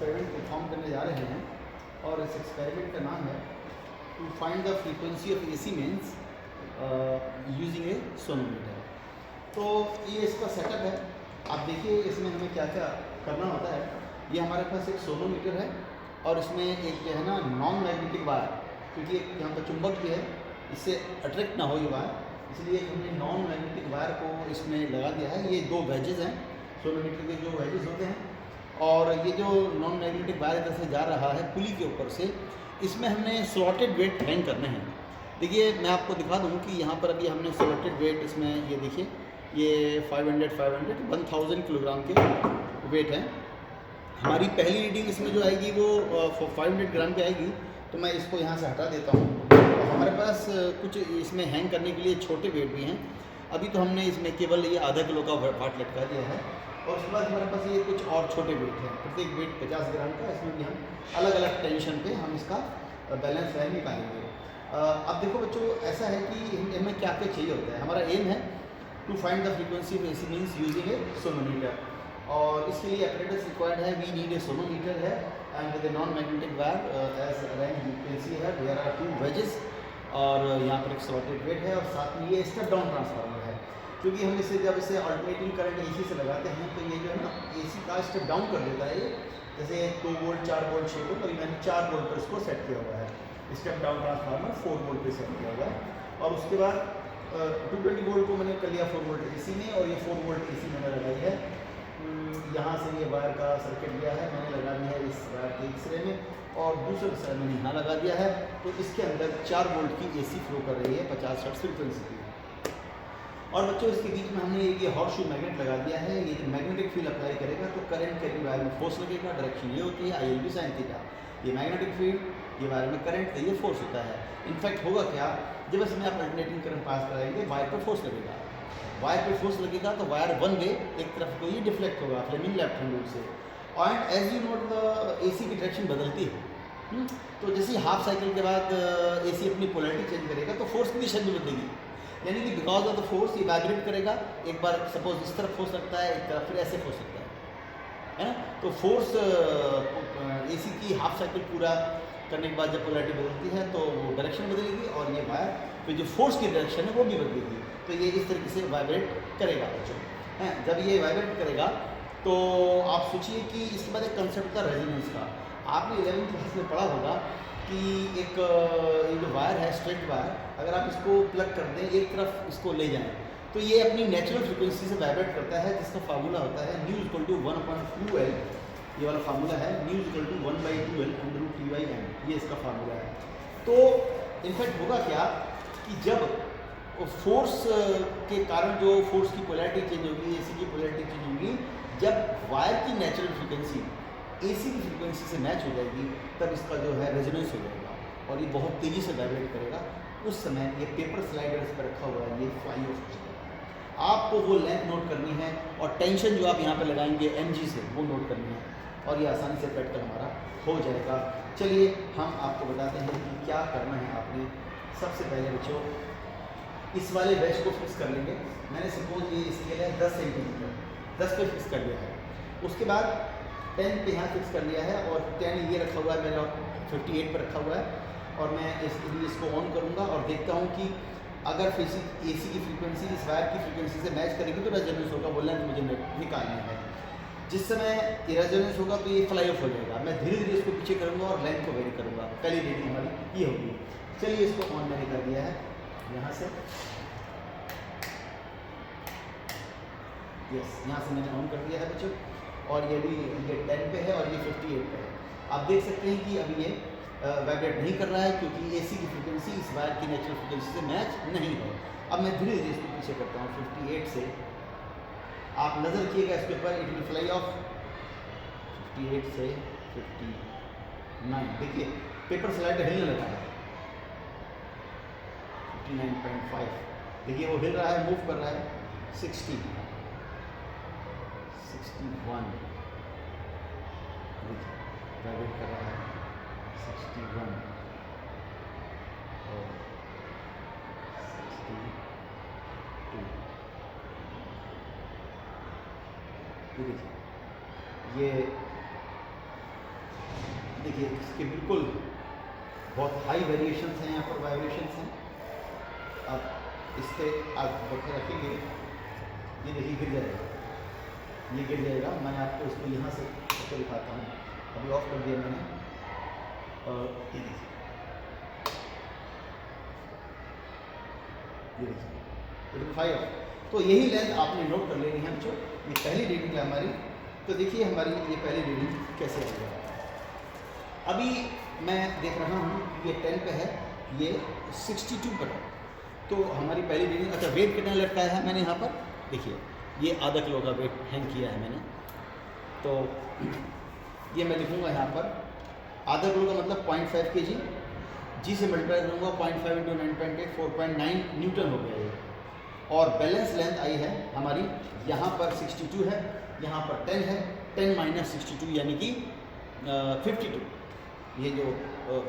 Experiment perform करने जा रहे हैं और इस एक्सपेरिमेंट का नाम है to find the frequency of AC means using a sonometer. तो ये इसका सेटअप है। आप देखिए इसमें हमें क्या क्या करना होता है। ये हमारे पास एक सोनोमीटर है और इसमें एक जो है ना नॉन मैग्नेटिक वायर, क्योंकि एक यहाँ पर चुंबक भी है, इससे अट्रैक्ट ना हो ये वायर, इसलिए हमने नॉन मैग्नेटिक वायर को इसमें लगा दिया है। ये दो वेजेस हैं, सोनोमीटर के जो वेजेस होते हैं, और ये जो नॉन मैग्नेटिक वायर इधर से जा रहा है पुली के ऊपर से, इसमें हमने स्लॉटेड वेट हैंग करने हैं। देखिए मैं आपको दिखा दूँ कि यहाँ पर अभी हमने स्लॉटेड वेट इसमें ये देखिए, ये 1000 किलोग्राम के वेट हैं। हमारी पहली रीडिंग इसमें जो आएगी वो 500 ग्राम की आएगी। तो मैं इसको यहाँ से हटा देता हूँ। तो हमारे पास कुछ इसमें हैंग करने के लिए छोटे वेट भी हैं। अभी तो हमने इसमें केवल ये आधा किलो का वाट लटका दिया है, और उसके बाद हमारे पास ये कुछ और छोटे वेट हैं, प्रत्येक वेट 50 ग्राम का। इसमें भी हम अलग अलग टेंशन पे हम इसका बैलेंस वैल्यू निकालेंगे। अब देखो बच्चों, ऐसा है कि हमें क्या क्या चाहिए होता है। हमारा एम है to find the frequency of AC means using a sonometer, और इसके लिए apparatus रिक्वायर्ड है। वी नीड ए सोनोमीटर है and with a non magnetic wire as arrange you can see है। देयर आर 2 वेजेस और यहाँ पर एक स्लॉटेड वेट है, और साथ में ये स्टेप डाउन ट्रांसफार्मर है, क्योंकि हम इसे जब इसे अल्टरनेटिंग करंट AC से लगाते हैं तो ये जो है ना AC का स्टेप डाउन कर देता है। ये जैसे 2 वोल्ट, 4 वोल्ट, 6 वोल्ट, और मैंने 4 वोल्ट पर इसको सेट किया हुआ है। स्टेप डाउन ट्रांसफार्मर 4 वोल्ट पे सेट किया हुआ है, और उसके बाद 220 वोल्ट को मैंने कर लिया 4 वोल्ट AC में, और ये 4 वोल्ट AC मैंने लगाई है। यहाँ से ये वायर का सर्किट दिया है, मैंने लगा दिया है इस वायर के एक सिरे में, और दूसरे सिरे मैंने यहाँ लगा दिया है। तो इसके अंदर 4 वोल्ट की AC फ्लो कर रही है 50-60 फ्रीक्वेंसी की। और बच्चों इसके बीच में हमने ये हॉर्स शू मैग्नेट लगा दिया है। ये जब मैग्नेटिक फील्ड अप्लाई करेगा तो करंट के वायर में फोर्स लगेगा। डायरेक्शन ये होती है ILB sin थीटा। ये मैग्नेटिक फील्ड, ये वायर में करंट का ये फोर्स होता है। इनफैक्ट होगा क्या, जब इसमें आप अल्टरनेटिंग करंट पास कराएंगे वायर पर फोर्स लगेगा। वायर पे फोर्स लगेगा तो वायर वन वे एक तरफ को ये डिफ्लेक्ट होगा फ्लेमिंग लेफ्ट हैंड रूल से, and as you note the AC की डायरेक्शन बदलती है। तो जैसे हाफ साइकिल के बाद AC अपनी पोलैरिटी चेंज करेगा तो फोर्स की दिशा भी बदलेगी, यानी कि बिकॉज ऑफ द फोर्स ये वाइब्रेट करेगा। एक बार सपोज इस तरफ फोर्स लगता है, एक तरफ फिर ऐसे फोर्स लगता है ना। तो फोर्स AC की हाफ साइकिल पूरा करने के बाद जब पोलैरिटी बदलती है तो वो डायरेक्शन बदलेगी, और ये वायर फिर जो फोर्स की डायरेक्शन है वो भी बदलेगी। तो ये इस तरीके से वाइब्रेट करेगा बच्चों हैं। जब ये वाइब्रेट करेगा तो आप सोचिए कि इसके बाद एक कंसेप्ट था रेजोनेंस का। आपने 11th क्लास में पढ़ा होगा कि एक ये जो वायर है, स्ट्रेट वायर, अगर आप इसको प्लग कर दें, एक तरफ इसको ले जाएं, तो ये अपनी नेचुरल फ्रिक्वेंसी से वाइब्रेट करता है, जिसका फार्मूला होता है ν = 1/2L। ये वाला फार्मूला है ν = 1/2L √T/m, ये इसका फार्मूला है। तो इनफैक्ट होगा क्या कि जब फोर्स के कारण जो फोर्स की पोलैरिटी चेंज होगी, AC की पोलैरिटी चेंज होगी, जब वायर की नेचुरल फ्रिक्वेंसी AC की फ्रिक्वेंसी से मैच हो जाएगी, तब इसका जो है रेजोनेंस हो जाएगा और ये बहुत तेज़ी से वाइब्रेट करेगा। उस समय ये पेपर स्लाइडर इस पर रखा हुआ है, ये फ्लाई ऑफ हो जाएगा। आपको वो लेंथ नोट करनी है, और टेंशन जो आप यहाँ पर लगाएंगे mg से, वो नोट करनी है, और ये आसानी से प्रैक्टिकल हमारा हो जाएगा। चलिए हम आपको बताते हैं कि क्या करना है आपने। सबसे पहले बच्चों इस वाले वेज को फिक्स कर लेंगे। मैंने सपोज ये स्केल है 10 सेंटीमीटर, 10 पे फिक्स कर लिया है। उसके बाद 10 पे यहाँ फिक्स कर लिया है, और 10 ये रखा हुआ है मेरा 58 पर रखा हुआ है, और मैं इसको ऑन करूँगा और देखता हूँ कि अगर AC की फ्रीक्वेंसी इस वायर की फ्रीक्वेंसी से मैच करेगी तो रेजोनेंस होगा, वो लेंथ मुझे निकालना है। जिस समय ये रेजोनेंस होगा तो ये फ्लाई ऑफ हो जाएगा। मैं धीरे धीरे इसको पीछे करूँगा और लेंथ को वेरी करूँगा। पहली रीडिंग हमारी ये होगी। चलिए इसको ऑन मैंने कर दिया है यहाँ से, यस, यहाँ से मैंने ऑन कर दिया है बच्चों, और ये भी ये 10 पे है और ये 58 पे है। आप देख सकते हैं कि अभी ये वाइब्रेट नहीं कर रहा है, क्योंकि AC की फ्रिक्वेंसी इस वायर की नेचुरल फ्रिक्वेंसी से मैच नहीं है। अब मैं धीरे धीरे इसको पीछे करता हूँ 58 से। आप नज़र रखिएगा इसके ऊपर, इट विल फ्लाई ऑफ 58 से 59। देखिए पेपर स्लाइडर हिलने लगा है 59.5। देखिए वो हिल रहा है, मूव कर रहा है 60, 61, वाइब्रेट कर रहा है 61 और 62। ये देखिए, ये देखिए इसके बिल्कुल बहुत हाई वेरिएशंस हैं यहाँ पर, वाइब्रेशंस हैं। अब इस पर आप बरकरार रखेंगे, ये देखिए गिर जाएगा, ये गिर जाएगा। मैं आपको इसको यहाँ से करके दिखाता हूँ। अभी ऑफ कर दिया मैंने, और ये देखिए बिल्कुल 5। तो यही लेंथ आपने नोट कर लेनी है बच्चों। ये पहली रीडिंग है हमारी। तो देखिए हमारी ये पहली रीडिंग कैसे आएगा। अभी मैं देख रहा हूँ ये 10 पे है, ये 62 पर है। तो हमारी पहली रीडिंग, अच्छा वेट कितना लटकाया है मैंने यहाँ पर, देखिए ये आधा किलो का वेट हैंग किया है मैंने। तो ये मैं लिखूँगा यहाँ पर, आधा किलो का मतलब 0.5 kg, जी से मल्टीप्लाई करूँगा 0.5 इंटू 9.8, 4.9 न्यूटन हो गया ये। और बैलेंस लेंथ आई है हमारी, यहाँ पर 62 है, यहाँ पर 10 है, 10 माइनस 62 यानी कि 52। ये जो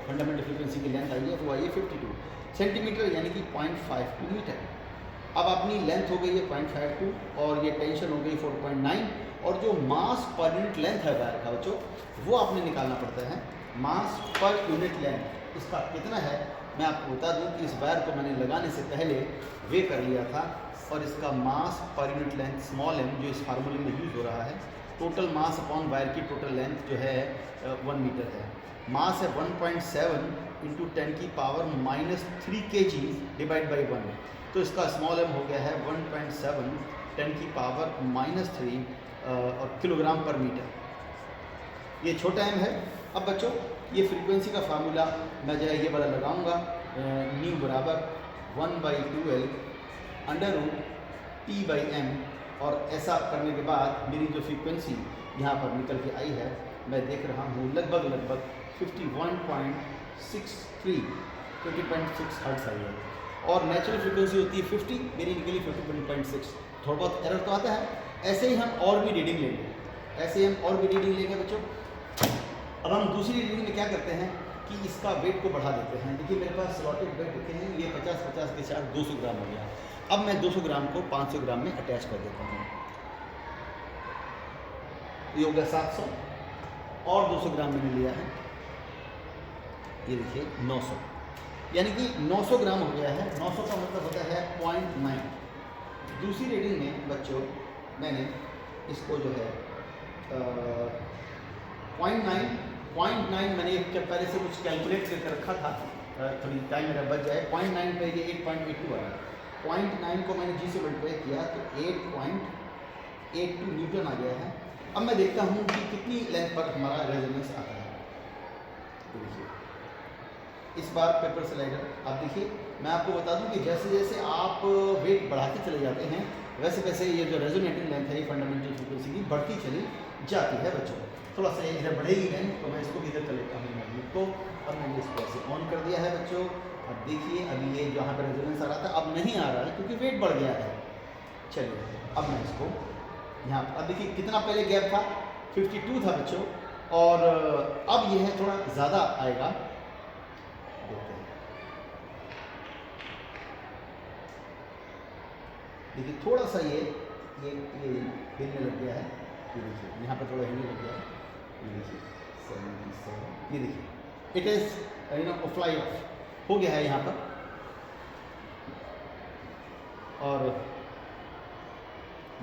फंडामेंटल फ्रीक्वेंसी की लेंथ आई है वो आई है 52 सेंटीमीटर, यानी कि 0.52 मीटर। अब अपनी लेंथ हो गई है 0.52 और ये टेंशन हो गई 4.9, और जो मास पर यूनिट लेंथ है वायर का बच्चों, वो आपने निकालना पड़ता है। मास पर यूनिट लेंथ इसका कितना है, मैं आपको बता दूं कि इस वायर को मैंने लगाने से पहले वे कर लिया था, और इसका मास per unit length small m जो इस फार्मूले में यूज़ हो रहा है, टोटल मास अपॉन वायर की टोटल लेंथ जो है 1 मीटर है। मास है 1.7 इंटू 10 की पावर -3 kg डिवाइड बाई 1। तो इसका स्मॉल m हो गया है 1.7 10 की पावर -3 और किलोग्राम पर मीटर। ये छोटा m है। अब बच्चों ये फ्रीक्वेंसी का फार्मूला मैं जो है ये वाला लगाऊंगा, न्यू बराबर 1/2L अंडर रूट T/m। और ऐसा करने के बाद मेरी जो फ्रीक्वेंसी यहाँ पर निकल के आई है, मैं देख रहा हूँ लगभग 50.6 हर्ट्ज आई है। और नेचुरल फ्रीक्वेंसी होती है 50, मेरी निकली 51.6। थोड़ा बहुत एरर तो आता है। ऐसे ही हम और भी रीडिंग लेंगे, बच्चों। अब हम दूसरी रीडिंग में क्या करते हैं कि इसका वेट को बढ़ा देते हैं। देखिए मेरे पास स्लॉटेड वेट रखे हैं, ये 50-50 के साथ 200 ग्राम हो गया। अब मैं 200 ग्राम को 500 ग्राम में अटैच कर देता हूँ, ये हो गया 700, और 200 ग्राम मैंने लिया है, ये देखिए 900, यानी कि 900 ग्राम हो गया है। 900 का मतलब होता है 0.9। दूसरी रीडिंग में बच्चों मैंने इसको जो है 0.9 मैंने जब पहले से कुछ कैलकुलेट करके रखा था, थोड़ी टाइम मेरा बच जाए। 0.9 पे ये 8.82 आया। 0.9 को मैंने जी से मल्टीप्लाई किया तो 8.82 न्यूटन आ गया है। अब मैं देखता हूँ कि कितनी लेंथ पर हमारा रेजोनेंस आता है। तो देखिए इस बार पेपर स्लाइडर, आप देखिए मैं आपको बता दूं कि जैसे जैसे आप वेट बढ़ाते चले जाते हैं, वैसे वैसे ये जो रेजोनेटिंग लेंथ है, ये फंडामेंटल फ्रीक्वेंसी की बढ़ती चली जाती है बच्चों। थोड़ा सा इधर बढ़ेगी लेंथ, तो मैं इसको इधर कर लेता हूँ मैग्नेट को। अब मैंने इसको ऐसे ऑन कर दिया है बच्चों। अब देखिए अभी ये जहाँ पर रेजोनेंस आ रहा था अब नहीं आ रहा है, क्योंकि वेट बढ़ गया है। चलिए अब मैं इसको यहाँ, अब देखिए कितना पहले गैप था, 52 था बच्चों, और अब ये है थोड़ा ज़्यादा आएगा। देखते हैं, देखिए थोड़ा सा ये हिलने लग गया है। ये देखिए यहाँ पर थोड़ा हिलने लग गया है। ये देखिए 77, ये देखिए इट इज़ फ्लाई ऑफ हो गया है यहाँ पर। और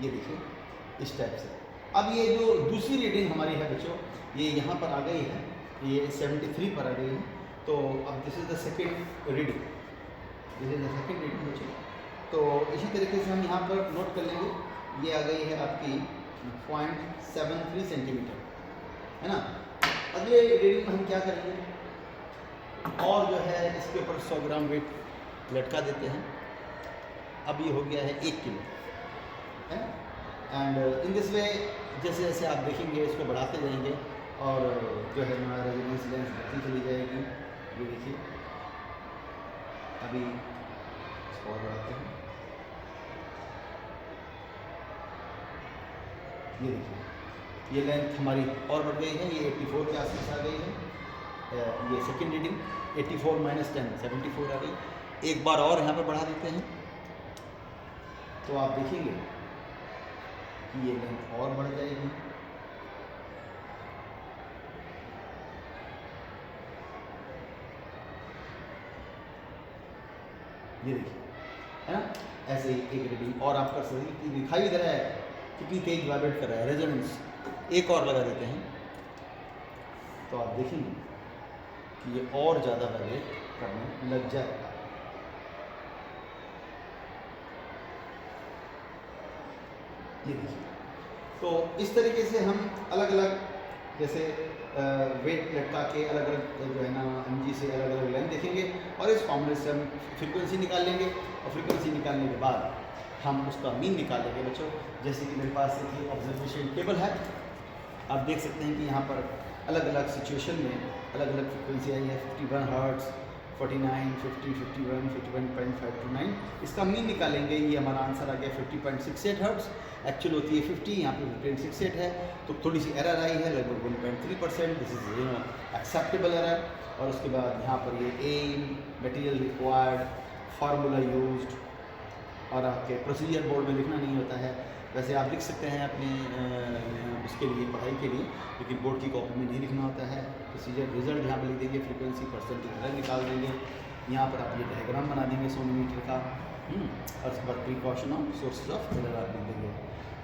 ये देखिए इस टाइप से। अब ये जो दूसरी रीडिंग हमारी है बच्चों, ये यहाँ पर आ गई है, ये 73 पर आ गई है। तो अब this is the second reading, बच्चों। तो इसी तरीके से हम यहाँ पर नोट कर लेंगे, ये आ गई है आपकी 0.73 सेंटीमीटर, है ना। अगले रीडिंग में हम क्या करेंगे, और जो है इसके ऊपर 100 ग्राम वेट लटका देते हैं। अब ये हो गया है 1 किलो, है। एंड इन दिस वे जैसे जैसे आप देखेंगे इसको बढ़ाते जाएंगे, और जो है हमारा रेजोनेंस लेंथ बढ़ती चली जाएगी। ये देखिए अभी इसको और बढ़ाते हैं। ये देखिए ये लेंथ हमारी और बढ़ गई है, ये 84 के आसपास आ गई है। ये सेकेंड रीडिंग 84 माइनस 10 74 आ गई। एक बार और यहाँ पर बढ़ा देते हैं, तो आप देखेंगे कि ये लेंथ और बढ़ जाएगी। ये देखिए, है ना, ऐसे एक रीडिंग। और आप कर सकते हैं, दिखाई दे रहा है कितनी तेज वाइब्रेट कर रहा है, रेजोनेंस। एक और लगा देते हैं तो आप देखेंगे कि ये और ज़्यादा वाइब्रेट करने लग जाएगा। ये देखिए, तो इस तरीके से हम अलग अलग, जैसे वेट लटका के अलग अलग जो है ना एमजी से अलग अलग लाइन देखेंगे, और इस फॉर्मूले से हम फ्रीक्वेंसी निकाल लेंगे, और फ्रीक्वेंसी निकालने के बाद हम उसका मीन निकालेंगे बच्चों। जैसे कि मेरे पास एक ऑब्जर्वेशन टेबल है, आप देख सकते हैं कि यहाँ पर अलग अलग सिचुएशन में अलग अलग फ्रिक्वेंसी आई है, 51 हर्ट्ज, 49, 50, 51, 51.529। इसका मीन निकालेंगे, ये हमारा आंसर आ गया 50.68 हर्ट्ज। एक्चुअल होती है 50, यहाँ पे 50.68 है, तो थोड़ी सी एरर आई है, लगभग 1.3%। This is acceptable error. और उसके बाद यहाँ पर ये aim, material required, formula used, और आपके प्रोसीजर बोर्ड में लिखना नहीं होता है, वैसे आप लिख सकते हैं अपने उसके लिए, पढ़ाई के लिए, लेकिन बोर्ड की कॉपी में नहीं लिखना होता है। प्रोसीजर रिजल्ट यहाँ पर लिख देंगे, फ्रीक्वेंसी परसेंटेज अलग निकाल देंगे, यहाँ पर आप ये डायग्राम बना देंगे सोनोमीटर का, और उसके बाद precaution of sources of error आप लिख देंगे।